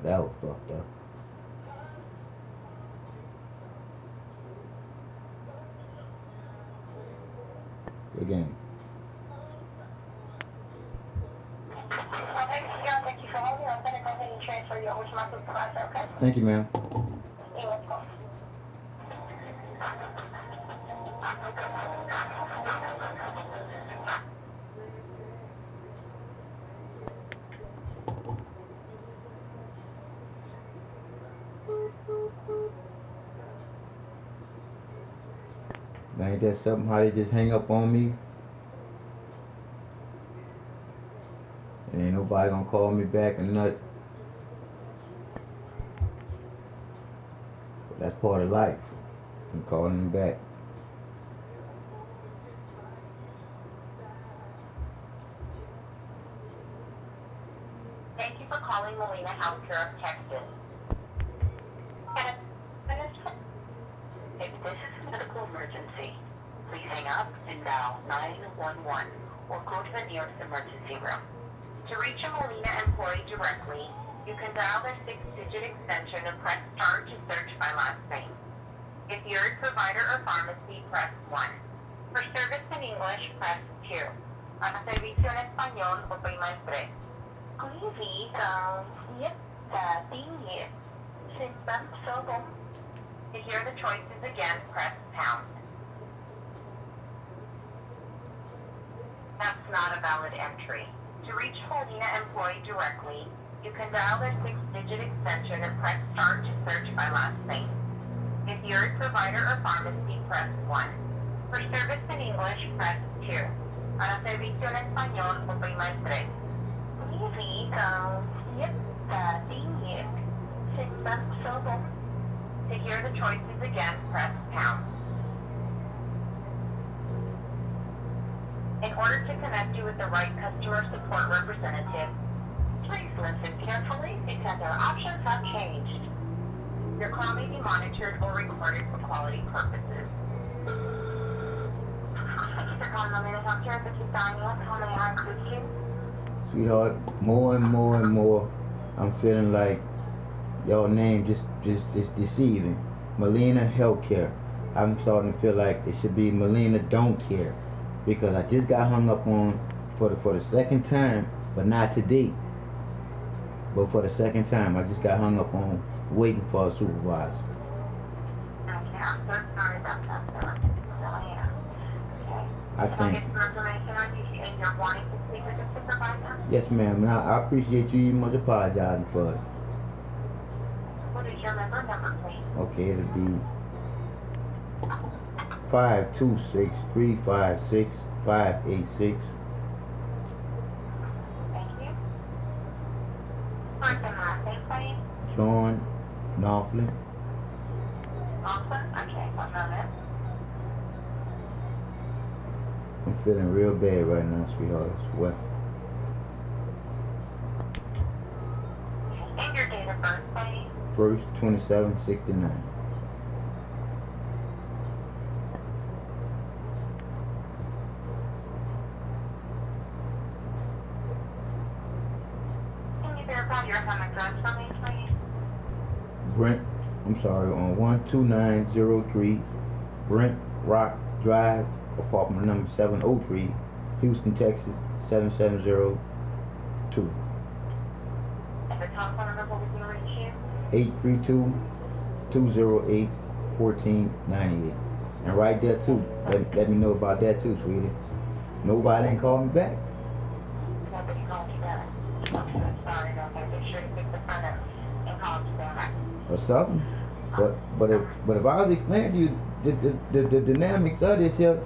That was fucked up. Good game. Okay, thank you for holding. I'm going to go ahead and transfer you over to my supervisor, okay? Thank you, ma'am. You're welcome. Now, ain't that something how they just hang up on me? And ain't nobody gonna call me back or nothing. But that's part of life. I'm calling them back. Thank you for calling Molina Healthcare of Texas. If this is a medical emergency, please hang up and dial 911 or go to the nearest emergency room. To reach a Molina employee directly, you can dial their 6-digit extension and press star to search by last name. If you're a provider or pharmacy, press 1. For service in English, press 2. Para servicio en español, oprima el 3. Please, to hear the choices again, press pound. That's not a valid entry. To reach Molina employee directly, you can dial their 6-digit extension and press star to search by last name. If you're a provider or pharmacy, press 1. For service in English, press 2. Para servicio en español, oprima el 3. To hear the choices again, press pound. In order to connect you with the right customer support representative, please listen carefully because our options have changed. Your call may be monitored or recorded for quality purposes. Thank you for calling Molina Healthcare. This is Daniel. How may I include you? Sweetheart, more and more, I'm feeling like your name just deceiving. Molina Healthcare. I'm starting to feel like it should be Molina Don't Care, because I just got hung up on for the second time, but not today. But for the second time, I just got hung up on waiting for a supervisor. Okay, I'm so sorry about that, sir. Molina. Okay. I Can I think. get some information on you and you're wanting to speak with the supervisor? Yes, ma'am. And I appreciate you even much apologizing for it. What is your member number, please? Okay, it'll be 526-356-586. Thank you. First and last name, please. John Knopfler. Awesome. Okay, one moment. I'm feeling real bad right now, sweetheart. I swear. And your date of birth, please. First, 2769. Can you verify your home address for me, please? On 12903 Brent Rock Drive, apartment number 703, Houston, Texas, 77002. And the telephone number will be reach you? 832-208-1498. And right there too, let me know about that too, sweetie. Nobody ain't called me back. Nobody called you back. I'm so sorry about that. Be sure to pick the phone up and call us back. Or something. But if I was explaining to you the dynamics of this here,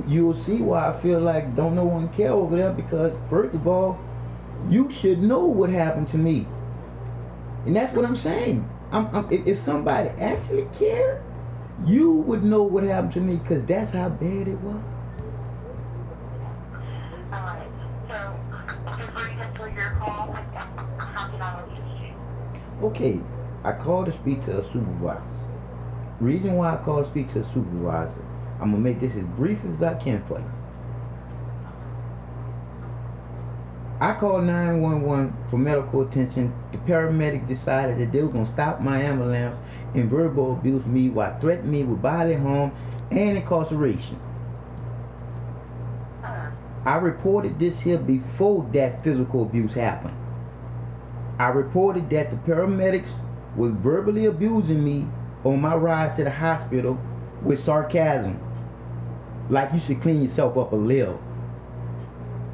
you'll see why I feel like don't no one care over there, because first of all, you should know what happened to me. And that's what I'm saying. If somebody actually cared, you would know what happened to me, because that's how bad it was. Alright, so, before you get to your call, how can I assist you? Okay, I called to speak to a supervisor. Reason why I called to speak to a supervisor, I'm going to make this as brief as I can for you. I called 911 for medical attention. The paramedic decided that they were going to stop my ambulance and verbal abuse me while threatening me with bodily harm and incarceration. I reported this here before that physical abuse happened. I reported that the paramedics was verbally abusing me on my ride to the hospital with sarcasm. Like you should clean yourself up a little.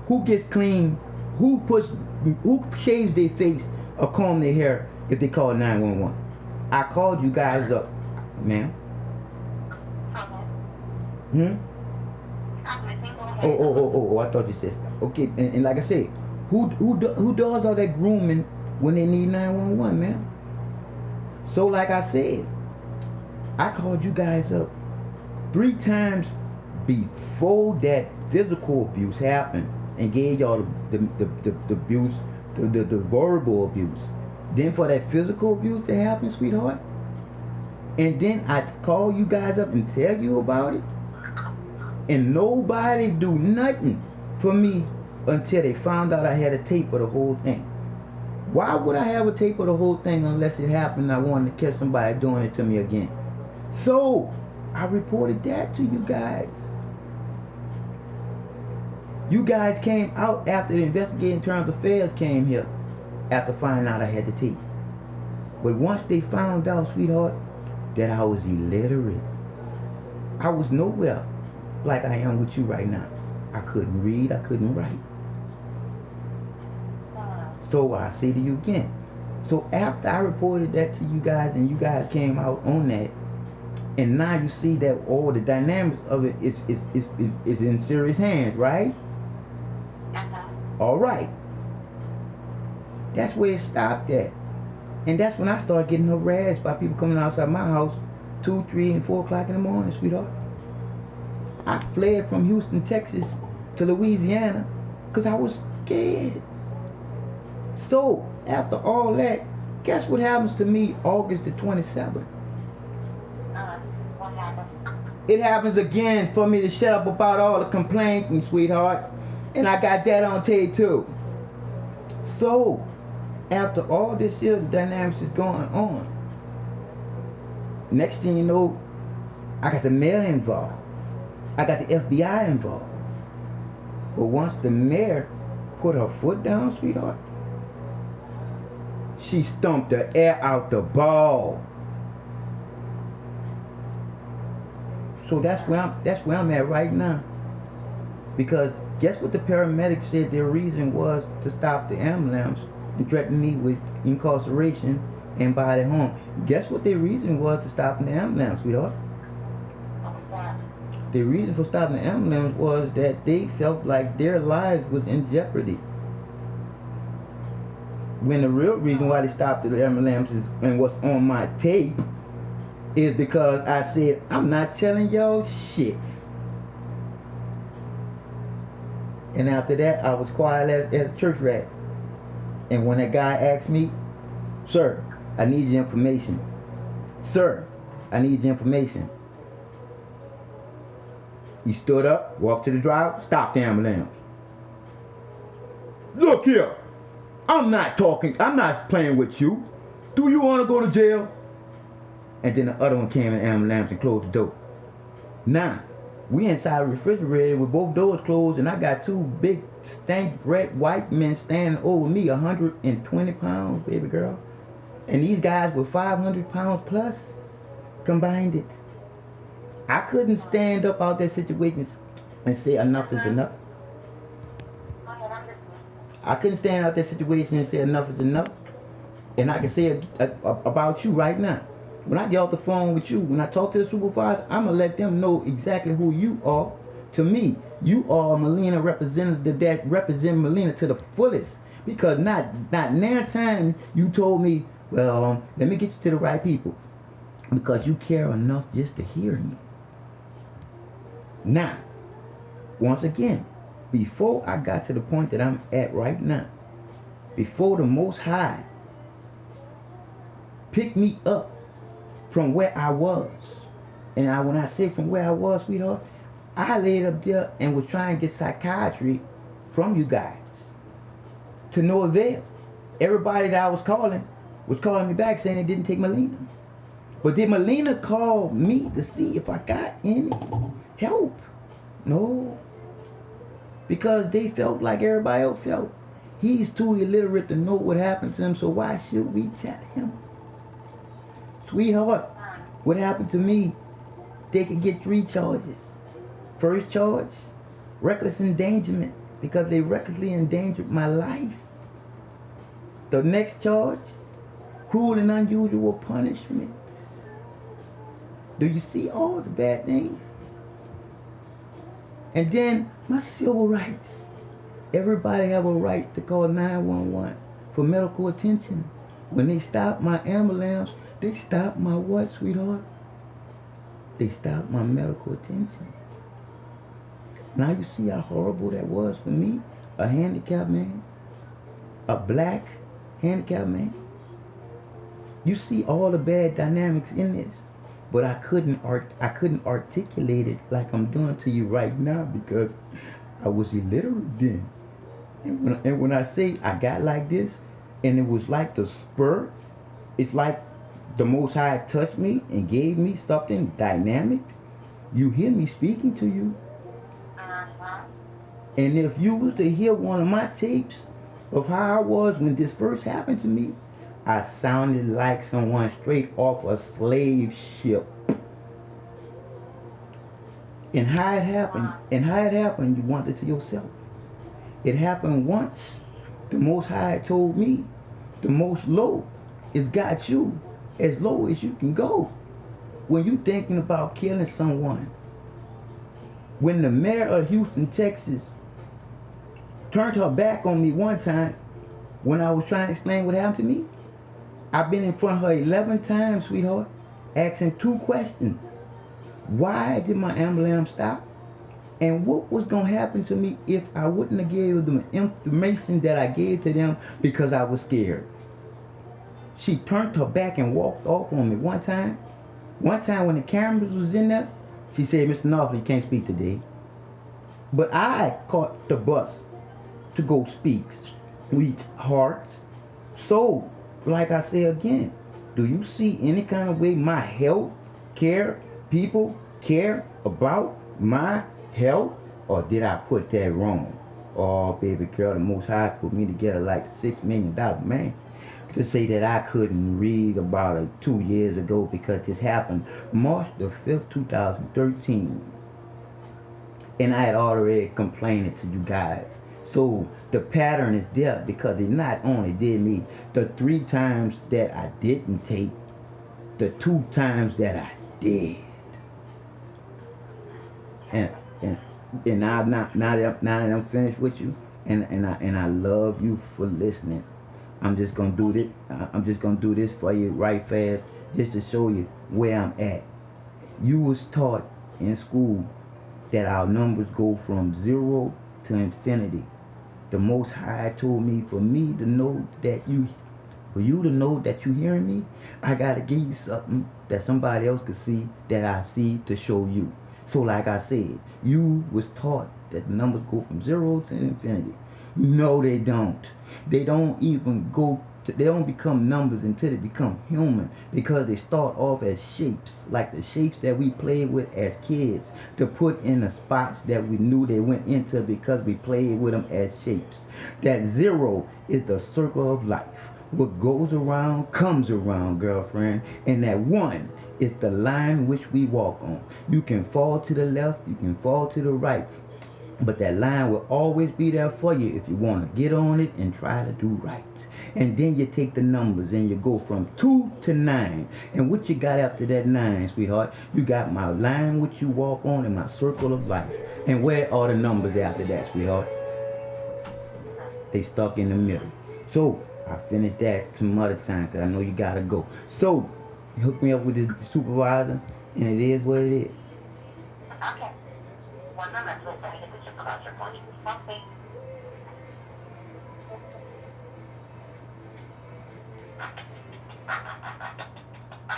Who gets clean? Who shaves their face or comb their hair if they call 911? I called you guys up, ma'am. Hmm? Oh, I thought you said stuff. Okay, and like I said, who does all that grooming when they need 911, man? So like I said, I called you guys up 3 times before that physical abuse happened and gave y'all the abuse, the verbal abuse. Then for that physical abuse that happened, sweetheart, and then I call you guys up and tell you about it, and nobody do nothing for me until they found out I had a tape of the whole thing. Why would I have a tape of the whole thing unless it happened and I wanted to catch somebody doing it to me again? So I reported that to you guys. You guys came out after the investigating terms affairs came here after finding out I had the tape. But once they found out, sweetheart, that I was illiterate, I was nowhere like I am with you right now. I couldn't read, I couldn't write. So I say to you again. So after I reported that to you guys and you guys came out on that, and now you see that all the dynamics of it is in serious hands, right? All right. That's where it stopped at. And that's when I started getting harassed by people coming outside my house 2, 3, and 4 o'clock in the morning, sweetheart. I fled from Houston, Texas to Louisiana because I was scared. So, after all that, guess what happens to me August the 27th? What happened? It happens again for me to shut up about all the complaining, sweetheart. And I got that on tape too. So, after all this here, the dynamics is going on. Next thing you know, I got the mayor involved. I got the FBI involved. But once the mayor put her foot down, sweetheart, she stumped the air out the ball. So that's where I'm at right now. Because guess what the paramedics said their reason was to stop the ambulance and threaten me with incarceration and body harm. Guess what their reason was to stop the ambulance, sweetheart? The reason for stopping the ambulance was that they felt like their lives was in jeopardy. When the real reason why they stopped the ambulance and what's on my tape is because I said, I'm not telling y'all shit. And after that, I was quiet as a church rat. And when that guy asked me, sir, I need your information. Sir, I need your information. He stood up, walked to the drive, stopped the ambulance. Look here, I'm not playing with you. Do you want to go to jail? And then the other one came in the ambulance and closed the door. Now, we inside the refrigerator with both doors closed, and I got 2 big stank red white men standing over me, 120 pounds, baby girl. And these guys were 500 pounds plus combined it. I couldn't stand up out that situation and say enough is enough. I couldn't stand out that situation and say enough is enough. And I can say it about you right now. When I get off the phone with you, when I talk to the supervisor, I'm going to let them know exactly who you are. To me, you are a Molina representative that represent Molina to the fullest. Because not 9 times you told me, well, let me get you to the right people. Because you care enough just to hear me. Now, once again, before I got to the point that I'm at right now, before the Most High picked me up from where I was, and when I say from where I was, sweetheart, I laid up there and was trying to get psychiatry from you guys. To no avail. Everybody that I was calling me back saying they didn't take Molina. But did Molina call me to see if I got any help? No. Because they felt like everybody else felt. He's too illiterate to know what happened to him, so why should we tell him? Sweetheart, what happened to me? They could get 3 charges. First charge, reckless endangerment, because they recklessly endangered my life. The next charge, cruel and unusual punishments. Do you see all the bad things? And then my civil rights. Everybody have a right to call 911 for medical attention. When they stop my ambulance, they stop my what, sweetheart? They stopped my medical attention. Now you see how horrible that was for me, a handicapped man, a black handicapped man. You see all the bad dynamics in this, but I couldn't articulate it like I'm doing to you right now because I was illiterate then. And when I say I got like this, and it was like the spur, it's like the Most High touched me and gave me something dynamic. You hear me speaking to you. And if you was to hear one of my tapes of how I was when this first happened to me, I sounded like someone straight off a slave ship. And how it happened, you wonder to yourself. It happened once. The Most High told me, the most low is got you as low as you can go. When you thinking about killing someone, when the mayor of Houston, Texas, turned her back on me one time when I was trying to explain what happened to me, I've been in front of her 11 times, sweetheart, asking 2 questions. Why did my ambulance stop? And what was going to happen to me if I wouldn't have gave them the information that I gave to them because I was scared? She turned her back and walked off on me one time. One time when the cameras was in there, she said, Mr. Knopfler, you can't speak today. But I caught the bus to go speak. Sweet hearts. So, like I say again, do you see any kind of way my health care, people care about my health? Or did I put that wrong? Oh, baby girl, the Most High put me together like a $6 million man to say that I couldn't read about it 2 years ago because this happened March the 5th, 2013. And I had already complained to you guys. So the pattern is there because it not only did me the 3 times that I didn't take, the 2 times that I did. And now that I'm finished with you, and I love you for listening. I'm just gonna do this. I'm just gonna do this for you right fast, just to show you where I'm at. You was taught in school that our numbers go from 0 to infinity. The Most High told me for you to know that you hearing me, I gotta give you something that somebody else could see that I see to show you. So like I said, you was taught that the numbers go from 0 to infinity. No, they don't. They don't become numbers until they become human, because they start off as shapes, like the shapes that we played with as kids, to put in the spots that we knew they went into because we played with them as shapes. That 0 is the circle of life. What goes around comes around, girlfriend. And that 1 is the line which we walk on. You can fall to the left, you can fall to the right, but that line will always be there for you if you want to get on it and try to do right. And then you take the numbers and you go from 2 to 9. And what you got after that 9, sweetheart? You got my line which you walk on and my circle of life. And where are the numbers after that, sweetheart? They stuck in the middle. So I finished that some other time because I know you gotta go. So hook me up with the supervisor, and it is what it is. Okay. 1 moment, please. I get the supervisor for you. Okay.